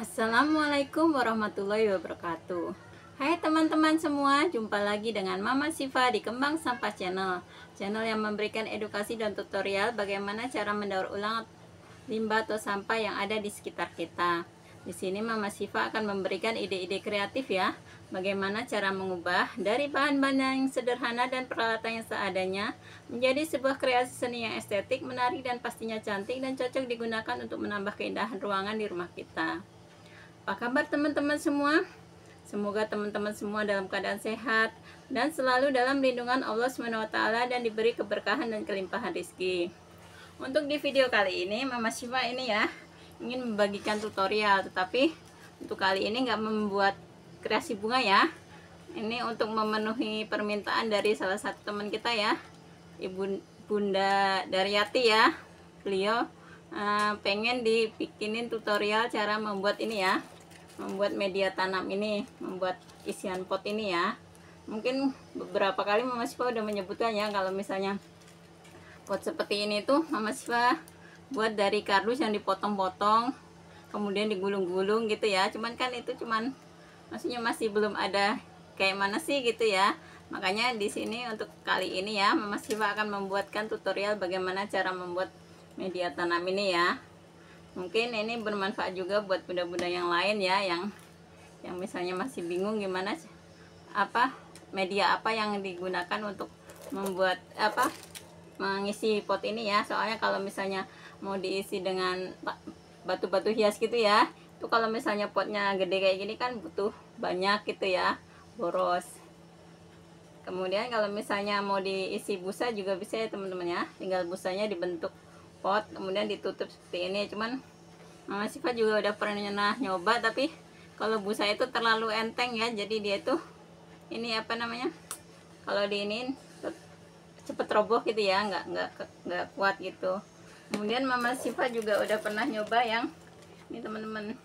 Assalamualaikum warahmatullahi wabarakatuh. Hai teman-teman semua, jumpa lagi dengan Mama Siva di Kembang Sampah Channel yang memberikan edukasi dan tutorial bagaimana cara mendaur ulang limbah atau sampah yang ada di sekitar kita. Di sini Mama Siva akan memberikan ide-ide kreatif ya, bagaimana cara mengubah dari bahan-bahan yang sederhana dan peralatan yang seadanya menjadi sebuah kreasi seni yang estetik, menarik dan pastinya cantik dan cocok digunakan untuk menambah keindahan ruangan di rumah kita. Apa kabar teman-teman semua? Semoga teman-teman semua dalam keadaan sehat dan selalu dalam lindungan Allah SWT dan diberi keberkahan dan kelimpahan rezeki. Untuk di video kali ini Mama Siva ini ya ingin membagikan tutorial, tetapi untuk kali ini nggak membuat kreasi bunga ya. Ini untuk memenuhi permintaan dari salah satu teman kita ya, Bunda Daryati ya. Beliau pengen dibikinin tutorial cara membuat ini ya, membuat media tanam ini, membuat isian pot ini ya. Mungkin beberapa kali Mama Siva udah menyebutkan ya, kalau misalnya pot seperti ini tuh Mama Siva buat dari kardus yang dipotong-potong kemudian digulung-gulung gitu ya. Cuman kan itu maksudnya masih belum ada kayak mana sih gitu ya. Makanya di sini untuk kali ini ya Mama Siva akan membuatkan tutorial bagaimana cara membuat media tanam ini ya. Mungkin ini bermanfaat juga buat bunda-bunda yang lain ya, yang misalnya masih bingung gimana media apa yang digunakan untuk membuat mengisi pot ini ya. Soalnya kalau misalnya mau diisi dengan batu-batu hias gitu ya, itu kalau misalnya potnya gede kayak gini kan butuh banyak gitu ya, boros. Kemudian kalau misalnya mau diisi busa juga bisa ya teman-teman ya, tinggal busanya dibentuk pot kemudian ditutup seperti ini. Cuman Mama Siva juga udah pernah nyoba, tapi kalau busa itu terlalu enteng ya, jadi dia tuh ini kalau diinin cepet roboh gitu ya, nggak kuat gitu. Kemudian Mama Siva juga udah pernah nyoba yang ini teman-teman,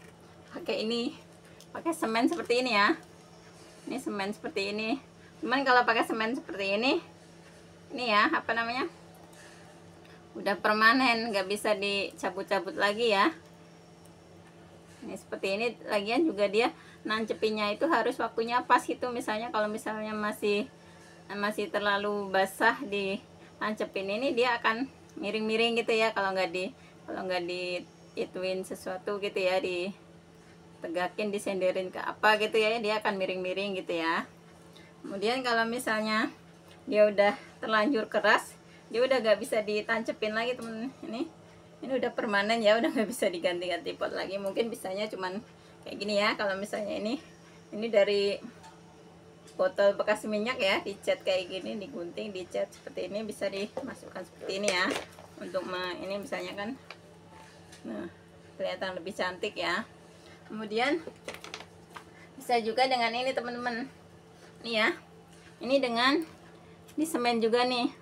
pakai semen seperti ini ya. Ini semen seperti ini. Cuman kalau pakai semen seperti ini ya udah permanen, nggak bisa dicabut-cabut lagi ya. Ini seperti ini. Lagian juga dia nancepinnya itu harus waktunya pas gitu. Misalnya kalau misalnya masih terlalu basah di nancepin ini, dia akan miring-miring gitu ya. Kalau nggak ituin sesuatu gitu ya, ditegakin, disenderin ke apa gitu ya, dia akan miring-miring gitu ya. Kemudian kalau misalnya dia udah terlanjur keras, dia udah gak bisa ditancepin lagi temen. Ini udah permanen ya, udah gak bisa diganti-ganti pot lagi. Mungkin bisanya cuman kayak gini ya. Kalau misalnya ini dari botol bekas minyak ya, dicat kayak gini, digunting, dicat seperti ini, bisa dimasukkan seperti ini ya. Untuk ini misalnya kan, nah kelihatan lebih cantik ya. Kemudian bisa juga dengan ini teman-teman. Nih ya, ini dengan di semen juga nih,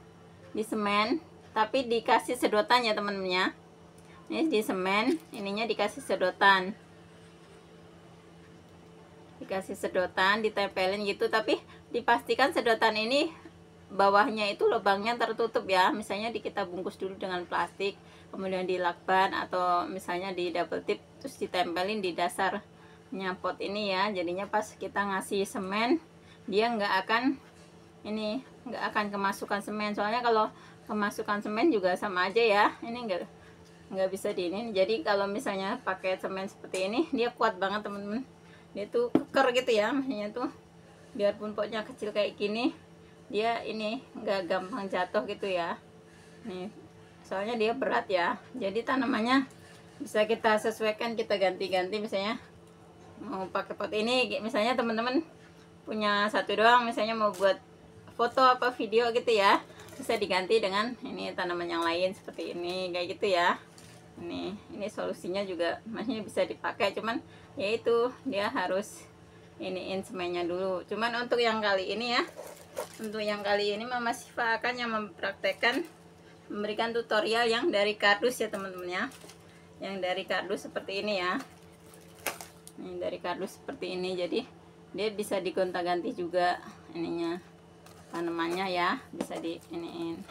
di semen tapi dikasih sedotan ya teman-teman ya. Ini di semen, ininya dikasih sedotan, ditempelin gitu, tapi dipastikan sedotan ini bawahnya itu lubangnya tertutup ya. Misalnya kita bungkus dulu dengan plastik, kemudian dilakban atau misalnya di double tip, terus ditempelin di dasarnya pot ini ya. Jadinya pas kita ngasih semen, dia nggak akan kemasukan semen. Soalnya kalau kemasukan semen juga sama aja ya, ini nggak bisa ini. Jadi kalau misalnya pakai semen seperti ini, dia kuat banget teman-teman. Dia tuh keker gitu ya, maksudnya tuh biarpun potnya kecil kayak gini, dia ini nggak gampang jatuh gitu ya. Nih, soalnya dia berat ya. Jadi tanamannya bisa kita sesuaikan, kita ganti-ganti. Misalnya mau pakai pot ini, misalnya teman-teman punya satu doang, misalnya mau buat foto apa video gitu ya, bisa diganti dengan ini tanaman yang lain seperti ini kayak gitu ya. Ini solusinya juga maksudnya bisa dipakai, cuman yaitu dia harus iniin semennya dulu. Cuman untuk yang kali ini Mama Siva akan yang memberikan tutorial yang dari kardus ya teman-teman ya, yang dari kardus seperti ini ya. Ini dari kardus seperti ini, jadi dia bisa digonta-ganti juga ininya, tanamannya ya, bisa diiniin.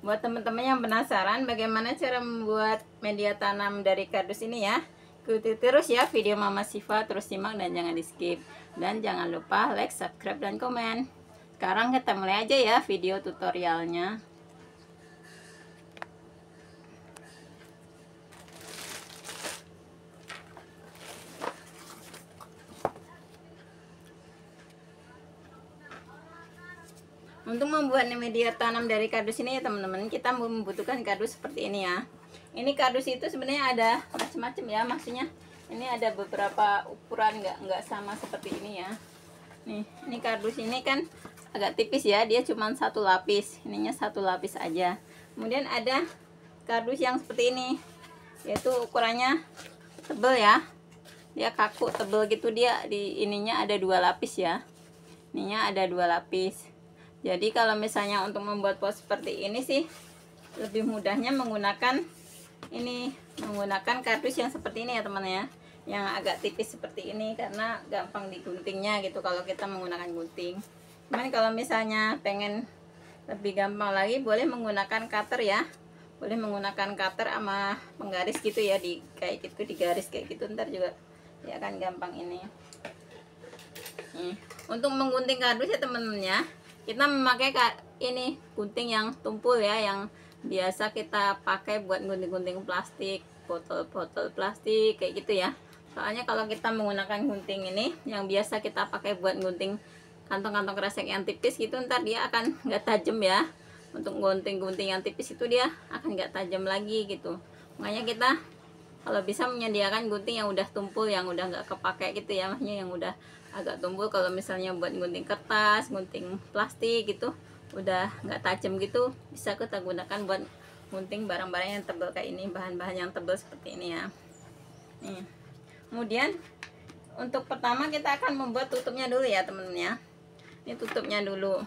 Buat teman-teman yang penasaran bagaimana cara membuat media tanam dari kardus ini ya, Ikuti terus ya video Mama Siva, terus simak dan jangan di skip. Dan jangan lupa like, subscribe, dan komen. Sekarang kita mulai aja ya video tutorialnya. Untuk membuat media tanam dari kardus ini ya teman-teman, kita membutuhkan kardus seperti ini ya. Ini kardus itu sebenarnya ada macam-macam ya, maksudnya ini ada beberapa ukuran, nggak sama seperti ini ya. Nih, ini kardus ini kan agak tipis ya, dia cuma satu lapis, ininya satu lapis aja. Kemudian ada kardus yang seperti ini, yaitu ukurannya tebel ya, dia kaku tebel gitu, dia di ininya ada dua lapis ya, ininya ada dua lapis. Jadi kalau misalnya untuk membuat pot seperti ini sih lebih mudahnya menggunakan kardus yang seperti ini ya teman ya, yang agak tipis seperti ini, karena gampang diguntingnya gitu kalau kita menggunakan gunting. Cuman kalau misalnya pengen lebih gampang lagi, boleh menggunakan cutter ya, boleh menggunakan cutter sama penggaris gitu ya, di kayak gitu, digaris kayak gitu, ntar juga ya kan gampang ini. Untuk menggunting kardus ya teman-teman ya, kita memakai ini gunting yang tumpul ya, yang biasa kita pakai buat gunting-gunting plastik, botol-botol plastik kayak gitu ya. Soalnya kalau kita menggunakan gunting ini yang biasa kita pakai buat gunting kantong-kantong kresek yang tipis gitu, ntar dia akan nggak tajam ya. Untuk gunting-gunting yang tipis itu dia akan nggak tajam lagi gitu. Makanya kita kalau bisa menyediakan gunting yang udah tumpul, yang udah nggak kepake gitu ya, maksudnya yang udah agak tumpul. Kalau misalnya buat gunting kertas, gunting plastik gitu, udah nggak tajam gitu, bisa kita gunakan buat gunting barang-barang yang tebal kayak ini, bahan-bahan yang tebal seperti ini ya. Nih. Kemudian untuk pertama kita akan membuat tutupnya dulu ya temen-temen ya. Ini tutupnya dulu.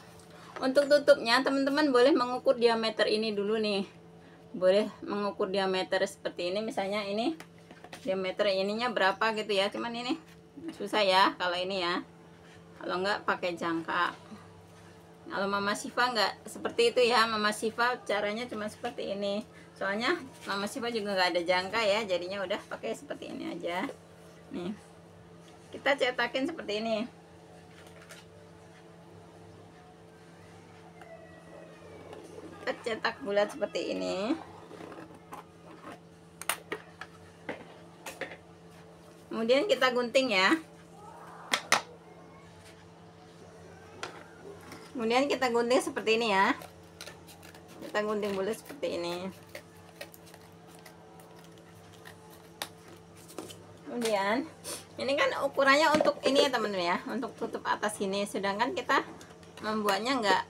Untuk tutupnya teman-teman boleh mengukur diameter ini dulu nih. Boleh mengukur diameter seperti ini, misalnya ini diameter ininya berapa gitu ya. Cuman ini susah ya kalau ini ya. Kalau enggak pakai jangka. Kalau Mama Siva nggak seperti itu ya, Mama Siva caranya cuma seperti ini. Soalnya Mama Siva juga nggak ada jangka ya, jadinya udah pakai seperti ini aja. Nih, kita cetakin seperti ini. Kita cetak bulat seperti ini. Kemudian kita gunting ya. Kemudian kita gunting seperti ini ya. Kita gunting bulat seperti ini. Kemudian ini kan ukurannya untuk ini ya teman-teman ya, untuk tutup atas sini. Sedangkan kita membuatnya enggak,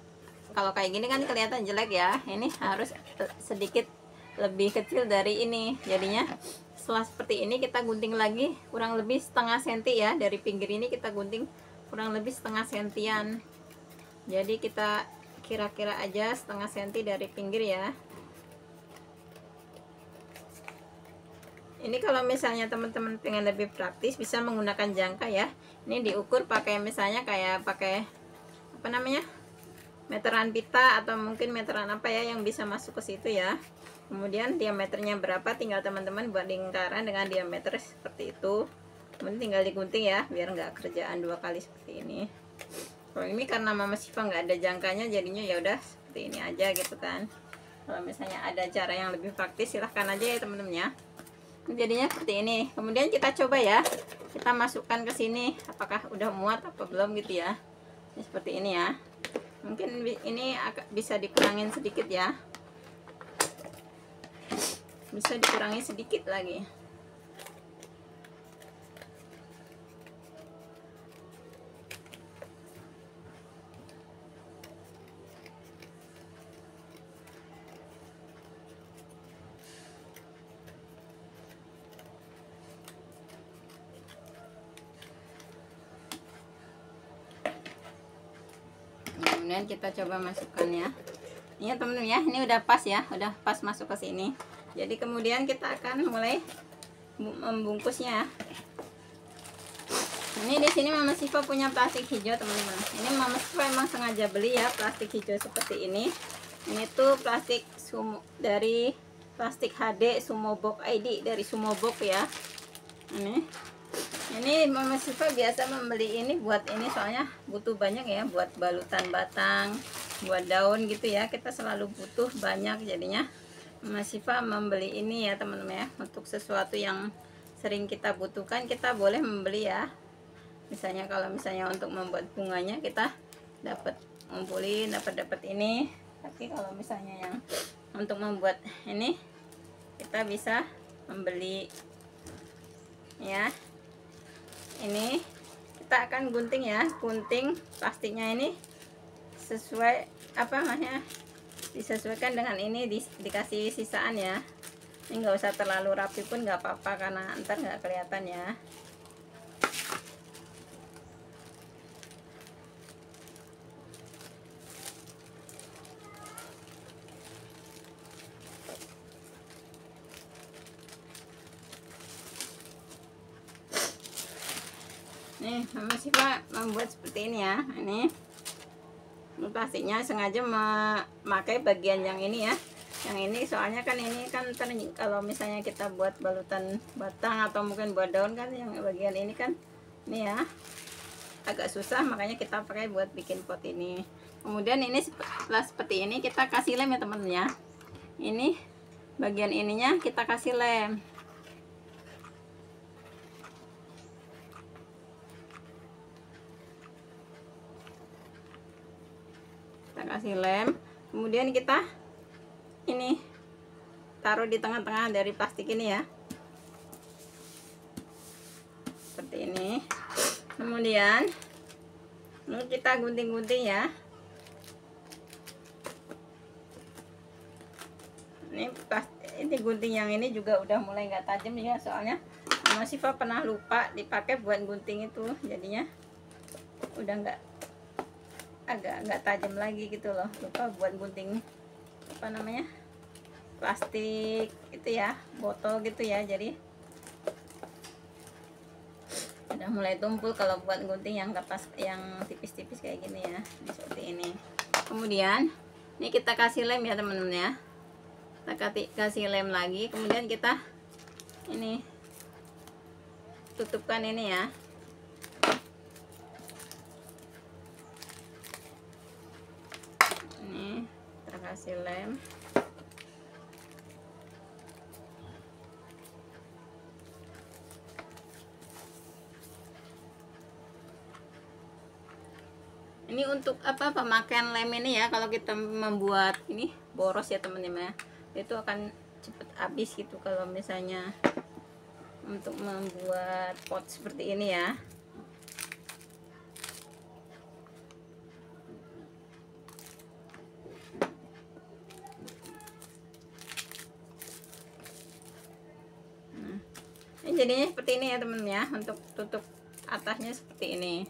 kalau kayak gini kan kelihatan jelek ya. Ini harus sedikit lebih kecil dari ini. Jadinya setelah seperti ini kita gunting lagi kurang lebih setengah senti ya. Dari pinggir ini kita gunting kurang lebih setengah sentian. Jadi kita kira-kira aja setengah senti dari pinggir ya. Ini kalau misalnya teman-teman pengen lebih praktis bisa menggunakan jangka ya. Ini diukur pakai misalnya kayak pakai apa namanya, meteran pita atau mungkin meteran apa ya yang bisa masuk ke situ ya. Kemudian diameternya berapa tinggal teman-teman buat lingkaran dengan diameter seperti itu. Kemudian tinggal digunting ya, biar nggak kerjaan dua kali seperti ini. Kalau ini karena Mama Siva nggak ada jangkanya, jadinya ya udah seperti ini aja gitu kan. Kalau misalnya ada cara yang lebih praktis silahkan aja ya teman-teman ya. Jadinya seperti ini. Kemudian kita coba ya, kita masukkan ke sini apakah udah muat apa belum gitu ya. Ini seperti ini ya. Mungkin ini agak bisa dikurangin sedikit ya, bisa dikurangi sedikit lagi. Kemudian kita coba masukkan ya. Ini ya teman-teman ya, ini udah pas ya, udah pas masuk ke sini. Jadi kemudian kita akan mulai membungkusnya. Ini di sini Mama Siva punya plastik hijau teman-teman. Ini Mama Siva emang sengaja beli ya plastik hijau seperti ini. Ini tuh plastik dari plastik HD Sumo Box ID dari Sumo Box ya. Ini Mama Siva biasa membeli ini buat ini, soalnya butuh banyak ya, buat balutan batang, buat daun gitu ya. Kita selalu butuh banyak, jadinya Mama Siva membeli ini ya teman-teman ya. Untuk sesuatu yang sering kita butuhkan, kita boleh membeli ya. Misalnya kalau misalnya untuk membuat bunganya, kita dapat ngumpulin, dapat ini. Tapi kalau misalnya yang untuk membuat ini, kita bisa membeli ya. Ini kita akan gunting ya, gunting plastiknya ini sesuai apa namanya, disesuaikan dengan ini, dikasih sisaan ya. Ini nggak usah terlalu rapi pun nggak apa-apa, karena ntar nggak kelihatan ya. Nih Mama Siva membuat seperti ini ya. Ini plastiknya sengaja memakai bagian yang ini ya, yang ini soalnya kan ini kan kalau misalnya kita buat balutan batang atau mungkin buat daun kan, yang bagian ini kan ini ya agak susah, makanya kita pakai buat bikin pot ini. Kemudian ini setelah seperti ini kita kasih lem ya teman-teman ya. Ini bagian ininya kita kasih lem. Kasih lem, kemudian kita ini taruh di tengah-tengah dari plastik ini ya, seperti ini. Kemudian kita gunting-gunting ya. Ini gunting yang ini juga udah mulai nggak tajam ya, soalnya Mama Siva pernah lupa dipakai buat gunting itu, jadinya udah agak nggak tajam lagi gitu loh, lupa buat gunting apa namanya, plastik itu ya, botol gitu ya. Jadi udah mulai tumpul kalau buat gunting yang kertas yang tipis-tipis kayak gini ya. Ini seperti ini. Kemudian ini kita kasih lem ya teman-teman ya, kita kasih lem lagi, kemudian kita ini tutupkan ini ya. Kasih lem. Ini untuk apa pemakaian lem ini ya, kalau kita membuat ini boros ya teman-teman ya, itu akan cepet habis gitu kalau misalnya untuk membuat pot seperti ini ya. Jadinya seperti ini ya teman-teman ya. Untuk tutup atasnya seperti ini.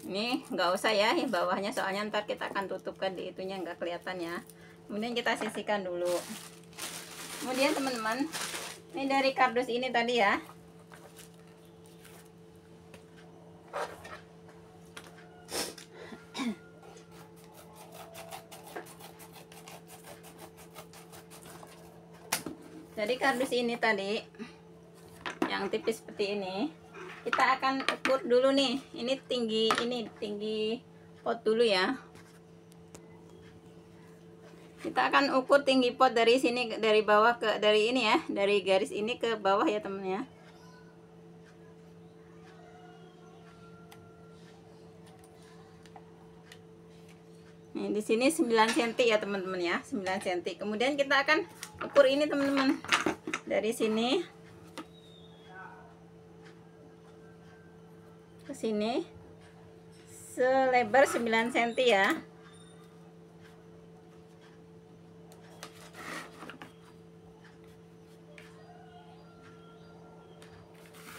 Ini nggak usah ya bawahnya, soalnya ntar kita akan tutupkan di itunya, nggak kelihatan ya. Kemudian kita sisihkan dulu. Kemudian teman-teman, ini dari kardus ini tadi ya. Dari kardus ini tadi yang tipis seperti ini, kita akan ukur dulu nih, ini tinggi pot dulu ya. Kita akan ukur tinggi pot dari sini, dari bawah ke, dari ini ya, dari garis ini ke bawah ya temen ya. Nih di sini 9 cm ya teman-teman ya, 9 cm. Kemudian kita akan ukur ini teman-teman, dari sini ke sini selebar 9 cm ya.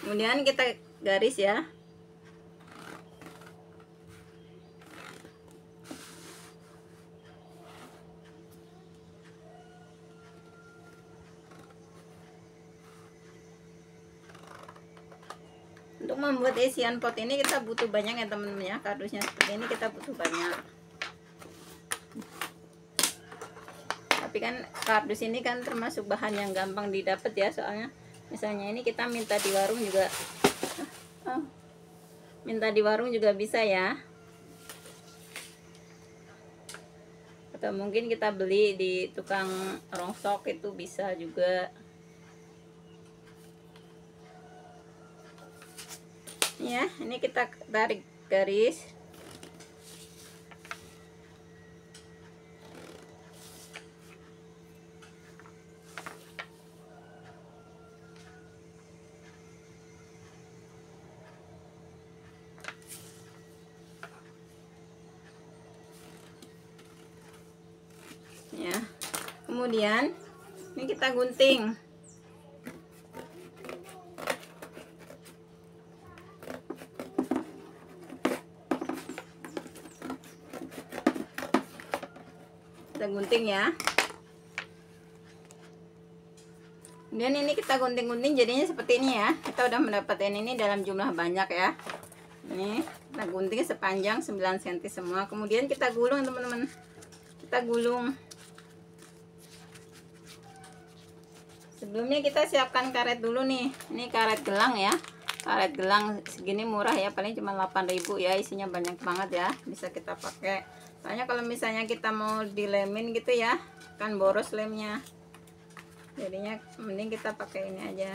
Kemudian kita garis ya. Untuk membuat isian pot ini kita butuh banyak ya teman-teman ya. Kardusnya seperti ini kita butuh banyak. Tapi kan kardus ini kan termasuk bahan yang gampang didapat ya, soalnya Misalnya ini kita minta di warung juga, minta di warung juga bisa ya, atau mungkin kita beli di tukang rongsok itu bisa juga ya. Ini kita tarik garis. Ya, kemudian ini kita gunting. Kita gunting ya. Kemudian ini kita gunting-gunting jadinya seperti ini ya. Kita udah mendapatkan ini dalam jumlah banyak ya. Ini kita gunting sepanjang 9 cm semua. Kemudian kita gulung teman-teman. Kita gulung. Sebelumnya kita siapkan karet dulu nih. Ini karet gelang ya. Karet gelang segini murah ya, paling cuma 8.000 ya. Isinya banyak banget ya. Bisa kita pakai. Soalnya kalau misalnya kita mau dilemin gitu ya, kan boros lemnya. Jadinya mending kita pakai ini aja.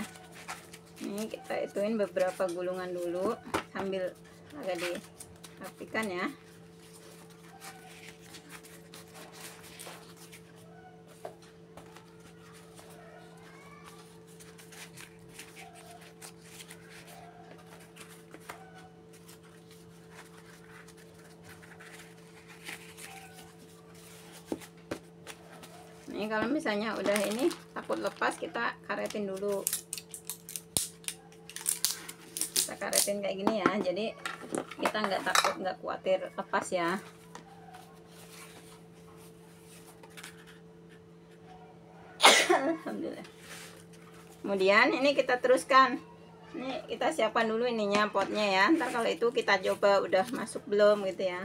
Ini kita ituin beberapa gulungan dulu sambil agak dirapikan ya. Ini kalau misalnya udah ini takut lepas, kita karetin dulu. Kita karetin kayak gini ya, jadi kita nggak takut, nggak khawatir lepas ya. Alhamdulillah. Kemudian ini kita teruskan. Ini kita siapkan dulu ininya, potnya ya. Ntar kalau itu kita coba udah masuk belum gitu ya.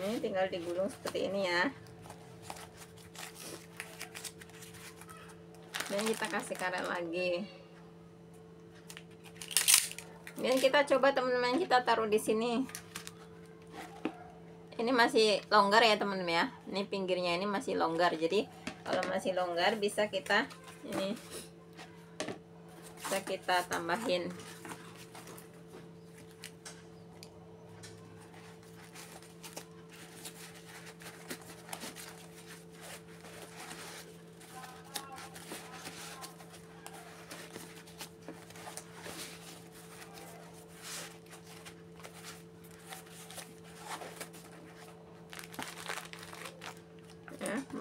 Ini tinggal digulung seperti ini ya. Dan kita kasih karet lagi. Dan kita coba teman-teman, kita taruh di sini. Ini masih longgar ya teman-teman ya. Ini pinggirnya ini masih longgar. Jadi kalau masih longgar bisa kita ini bisa kita tambahin.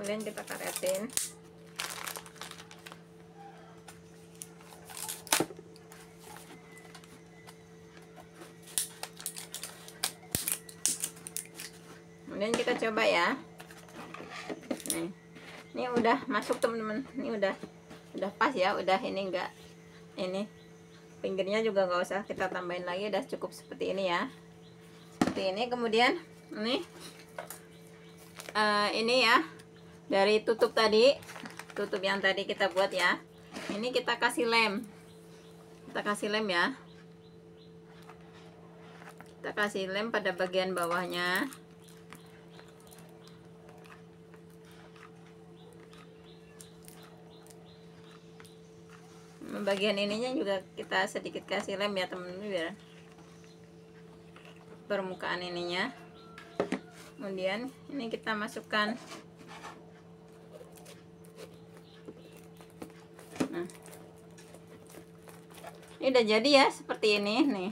Kemudian kita karetin. Kemudian kita coba ya. Nih, ini udah masuk teman-teman. Ini udah pas ya. Udah ini enggak, ini pinggirnya juga nggak usah kita tambahin lagi. Udah cukup seperti ini ya. Seperti ini. Kemudian ini ya. Dari tutup tadi, tutup yang tadi kita buat ya, ini kita kasih lem. Kita kasih lem ya. Kita kasih lem pada bagian bawahnya. Bagian ininya juga kita sedikit kasih lem ya teman-teman, biar permukaan ininya. Kemudian ini kita masukkan. Nah, ini udah jadi ya seperti ini nih.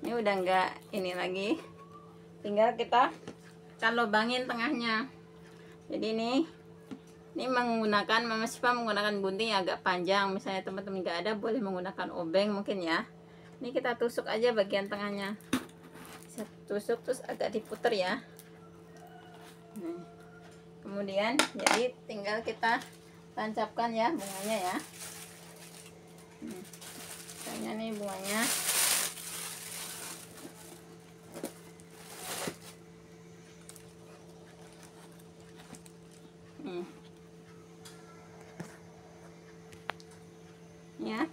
Ini udah enggak ini lagi, tinggal kita kan lubangin tengahnya. Jadi ini menggunakan Mama Syifa menggunakan gunting yang agak panjang. Misalnya teman-teman nggak ada, boleh menggunakan obeng mungkin ya. Ini kita tusuk aja bagian tengahnya, bisa tusuk terus agak diputer ya. Nah, kemudian jadi tinggal kita tancapkan ya bunganya ya. Misalnya nih bunganya.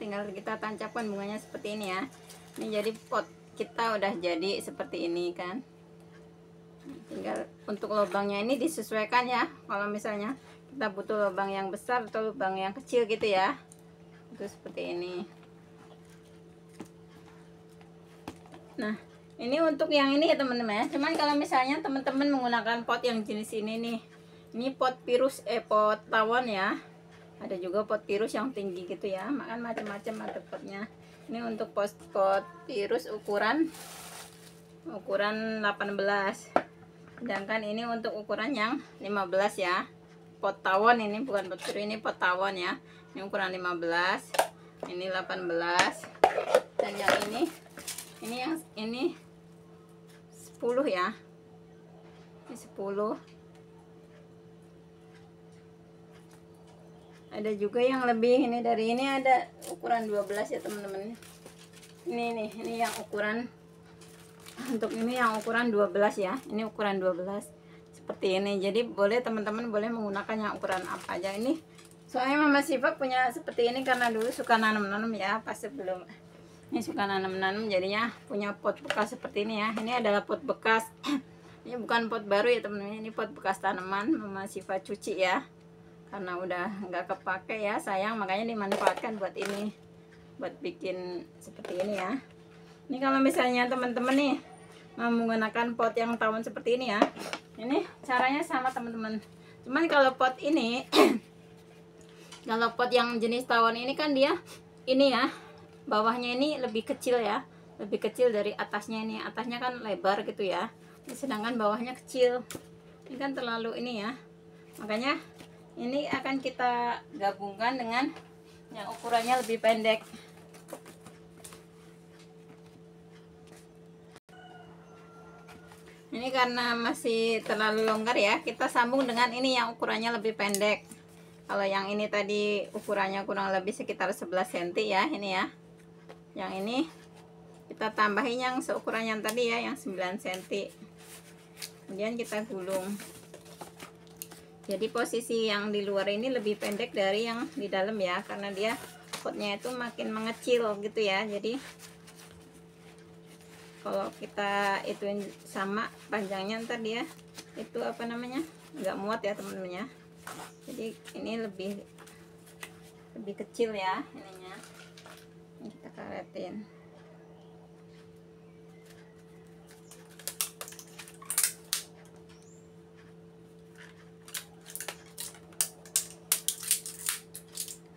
tinggal kita tancapkan bunganya seperti ini ya. Ini jadi pot kita udah jadi seperti ini kan. Tinggal untuk lubangnya ini disesuaikan ya, kalau misalnya kita butuh lubang yang besar atau lubang yang kecil gitu ya, itu seperti ini. Nah ini untuk yang ini ya teman-teman ya. Cuman kalau misalnya teman-teman menggunakan pot yang jenis ini nih, ini pot virus pot tawon ya, ada juga pot virus yang tinggi gitu ya, makan macam-macam ada potnya. Ini untuk pot virus ukuran 18, sedangkan ini untuk ukuran yang 15 ya. Pot tawon ini bukan pot virus, ini pot tawon ya. Ini ukuran 15, ini 18, dan yang ini yang ini 10 ya. Ini 10. Ada juga yang lebih, ini dari ini ada ukuran 12 ya teman-teman. Ini yang ukuran, untuk ini yang ukuran 12 ya. Ini ukuran 12 seperti ini. Jadi boleh teman-teman boleh menggunakan yang ukuran apa aja. Ini soalnya Mama Siva punya seperti ini karena dulu suka nanam-nanam ya, pas sebelum ini suka nanam-nanam, jadinya punya pot bekas seperti ini ya. Ini adalah pot bekas. Ini bukan pot baru ya teman-teman. Ini pot bekas tanaman Mama Siva cuci ya, karena udah nggak kepake ya, sayang, makanya dimanfaatkan buat ini, buat bikin seperti ini ya. Ini kalau misalnya teman-teman nih mau menggunakan pot yang tawon seperti ini ya, ini caranya sama teman-teman. Cuman kalau pot ini kalau pot yang jenis tawon ini kan dia ini ya, bawahnya ini lebih kecil ya, lebih kecil dari atasnya. Ini atasnya kan lebar gitu ya, sedangkan bawahnya kecil. Ini kan terlalu ini ya, makanya ini akan kita gabungkan dengan yang ukurannya lebih pendek. Ini karena masih terlalu longgar ya, kita sambung dengan ini yang ukurannya lebih pendek. Kalau yang ini tadi ukurannya kurang lebih sekitar 11 cm ya, ini ya. Yang ini kita tambahin yang seukuran yang tadi ya, yang 9 cm. Kemudian kita gulung. Jadi posisi yang di luar ini lebih pendek dari yang di dalam ya, karena dia potnya itu makin mengecil gitu ya. Jadi kalau kita ituin sama panjangnya ntar dia itu apa namanya, nggak muat ya teman-teman ya. Jadi ini lebih kecil ya ininya. Ini kita karetin.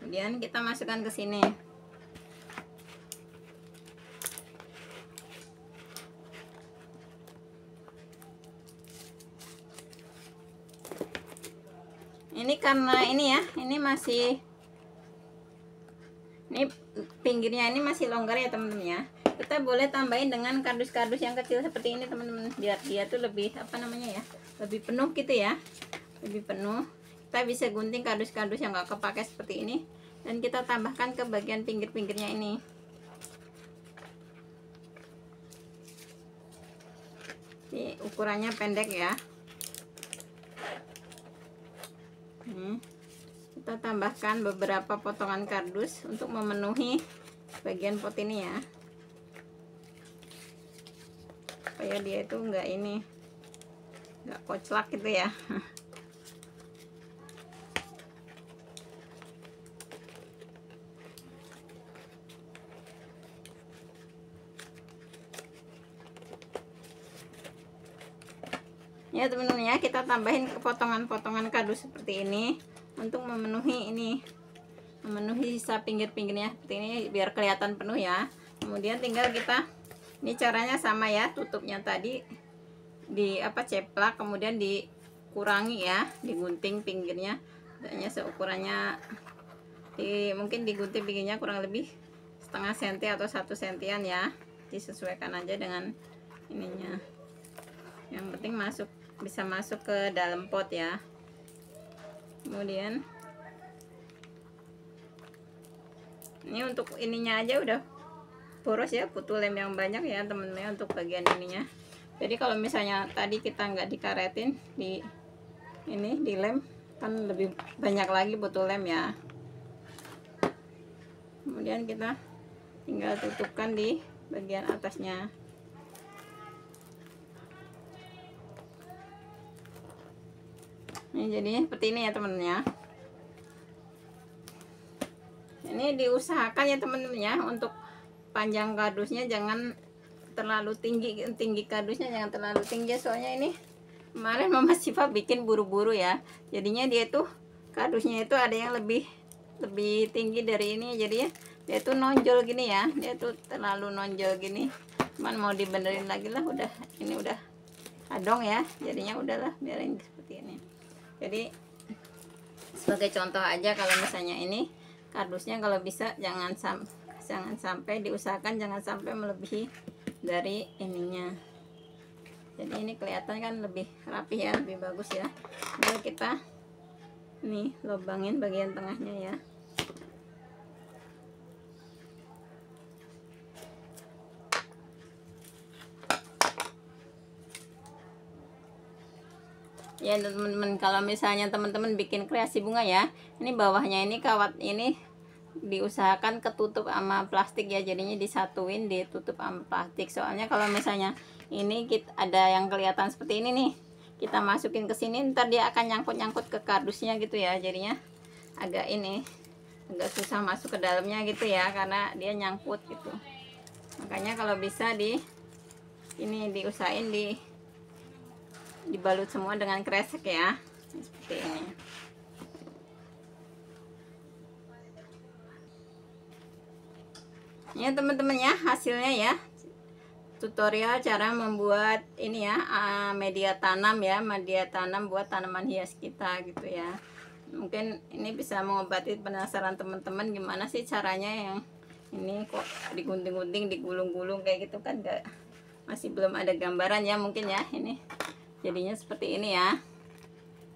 Kemudian kita masukkan ke sini. Ini karena ini ya, ini masih, ini pinggirnya ini masih longgar ya teman-teman ya. Kita boleh tambahin dengan kardus-kardus yang kecil seperti ini teman-teman, biar dia tuh lebih apa namanya ya, lebih penuh gitu ya, lebih penuh. Kita bisa gunting kardus-kardus yang nggak kepake seperti ini, dan kita tambahkan ke bagian pinggir-pinggirnya ini. Ini ukurannya pendek ya. Kita tambahkan beberapa potongan kardus untuk memenuhi bagian pot ini ya, supaya dia itu enggak ini, enggak koclak gitu ya. Ya teman-teman ya, kita tambahin potongan-potongan kardus seperti ini untuk memenuhi ini, memenuhi sisa pinggir-pinggirnya seperti ini biar kelihatan penuh ya. Kemudian tinggal kita, ini caranya sama ya, tutupnya tadi di apa, ceplak, kemudian dikurangi ya, digunting pinggirnya, hanya seukurannya mungkin digunting pinggirnya kurang lebih setengah senti atau 1 sentian ya, disesuaikan aja dengan ininya. Yang penting bisa masuk ke dalam pot ya. Kemudian ini untuk ininya aja udah boros ya, butuh lem yang banyak ya temen-temen untuk bagian ininya. Jadi kalau misalnya tadi kita nggak dikaretin di ini, di lem, kan lebih banyak lagi butuh lem ya. Kemudian kita tinggal tutupkan di bagian atasnya. Ini jadinya seperti ini ya teman-teman ya. Ini diusahakan ya teman-teman ya, untuk panjang kardusnya jangan terlalu tinggi kardusnya jangan terlalu tinggi, soalnya ini kemarin Mama Siva bikin buru-buru ya, jadinya dia tuh kardusnya itu ada yang lebih tinggi dari ini, jadi ya dia tuh nonjol gini ya, dia tuh terlalu nonjol gini. Cuman mau dibenerin lagi lah, udah ini udah adong ya, jadinya udahlah biarin seperti ini. Jadi sebagai contoh aja, kalau misalnya ini kardusnya kalau bisa jangan sampai diusahakan jangan sampai melebihi dari ininya. Jadi ini kelihatan kan lebih rapi ya, lebih bagus ya. Lalu kita nih lubangin bagian tengahnya ya. Ya teman-teman, kalau misalnya teman-teman bikin kreasi bunga ya, ini bawahnya ini kawat ini diusahakan ketutup sama plastik ya, jadinya disatuin ditutup sama plastik. Soalnya kalau misalnya ini ada yang kelihatan seperti ini nih, kita masukin ke sini, ntar dia akan nyangkut ke kardusnya gitu ya, jadinya agak susah masuk ke dalamnya gitu ya, karena dia nyangkut gitu. Makanya kalau bisa diusahain dibalut semua dengan kresek ya, seperti ini. Ya teman-teman ya, hasilnya ya, tutorial cara membuat ini ya, media tanam ya, media tanam buat tanaman hias kita gitu ya. Mungkin ini bisa mengobati penasaran teman-teman gimana sih caranya yang ini kok digunting-gunting, digulung-gulung kayak gitu kan, masih belum ada gambaran ya mungkin ya. Ini jadinya seperti ini ya.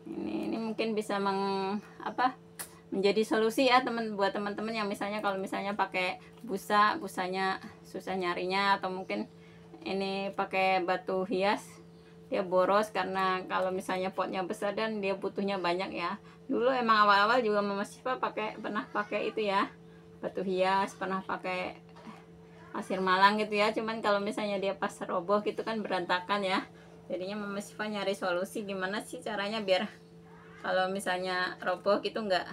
Ini mungkin bisa menjadi solusi ya buat teman-teman yang misalnya kalau misalnya pakai busanya susah nyarinya, atau mungkin ini pakai batu hias dia boros karena kalau misalnya potnya besar dan dia butuhnya banyak ya. Dulu emang awal-awal juga Mama Siva pernah pakai itu ya, batu hias, pernah pakai pasir malang gitu ya. Cuman kalau misalnya dia pas roboh gitu kan berantakan ya, jadinya Mama Siva nyari solusi gimana sih caranya biar kalau misalnya roboh gitu nggak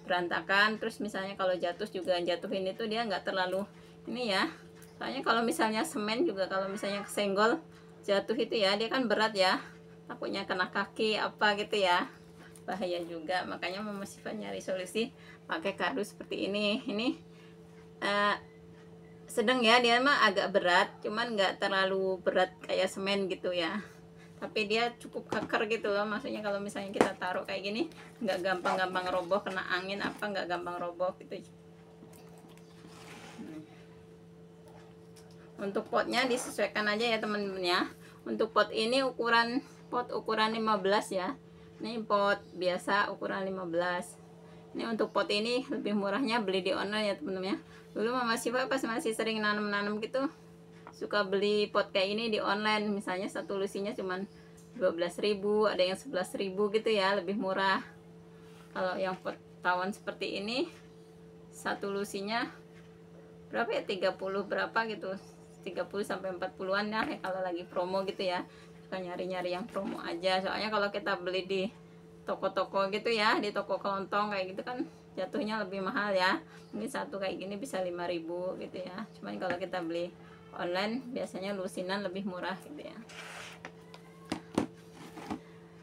berantakan. Terus misalnya kalau jatuhin itu dia nggak terlalu ini ya, soalnya kalau misalnya semen juga kalau misalnya kesenggol jatuh itu ya, dia kan berat ya, takutnya kena kaki apa gitu ya, bahaya juga. Makanya Mama Siva nyari solusi pakai kardus seperti ini. Ini sedang ya, dia mah agak berat, cuman nggak terlalu berat kayak semen gitu ya, tapi dia cukup keker gitu loh. Maksudnya kalau misalnya kita taruh kayak gini nggak gampang roboh, kena angin apa nggak gampang roboh gitu. Untuk potnya disesuaikan aja ya teman-teman ya. Untuk pot ini ukuran 15 ya. Ini pot biasa ukuran 15. Ini untuk pot ini lebih murahnya beli di online ya teman-teman ya. Dulu Mama Siva pas masih sering nanam gitu suka beli pot kayak ini di online. Misalnya satu lusinya cuman 12.000, ada yang 11.000 gitu ya, lebih murah. Kalau yang pot tawon seperti ini satu lusinya berapa ya, 30 berapa gitu, 30 sampai 40-an ya kalau lagi promo gitu ya. Suka nyari-nyari yang promo aja, soalnya kalau kita beli di toko-toko gitu ya, di toko kelontong kayak gitu kan jatuhnya lebih mahal ya. Ini satu kayak gini bisa 5.000 gitu ya. Cuman kalau kita beli online biasanya lusinan lebih murah gitu ya.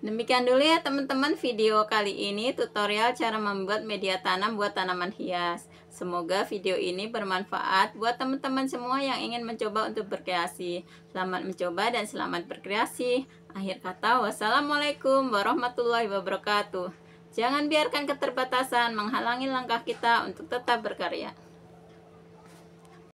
Demikian dulu ya teman-teman video kali ini, tutorial cara membuat media tanam buat tanaman hias. Semoga video ini bermanfaat buat teman-teman semua yang ingin mencoba untuk berkreasi. Selamat mencoba dan selamat berkreasi. Akhir kata, wassalamualaikum warahmatullahi wabarakatuh. Jangan biarkan keterbatasan menghalangi langkah kita untuk tetap berkarya.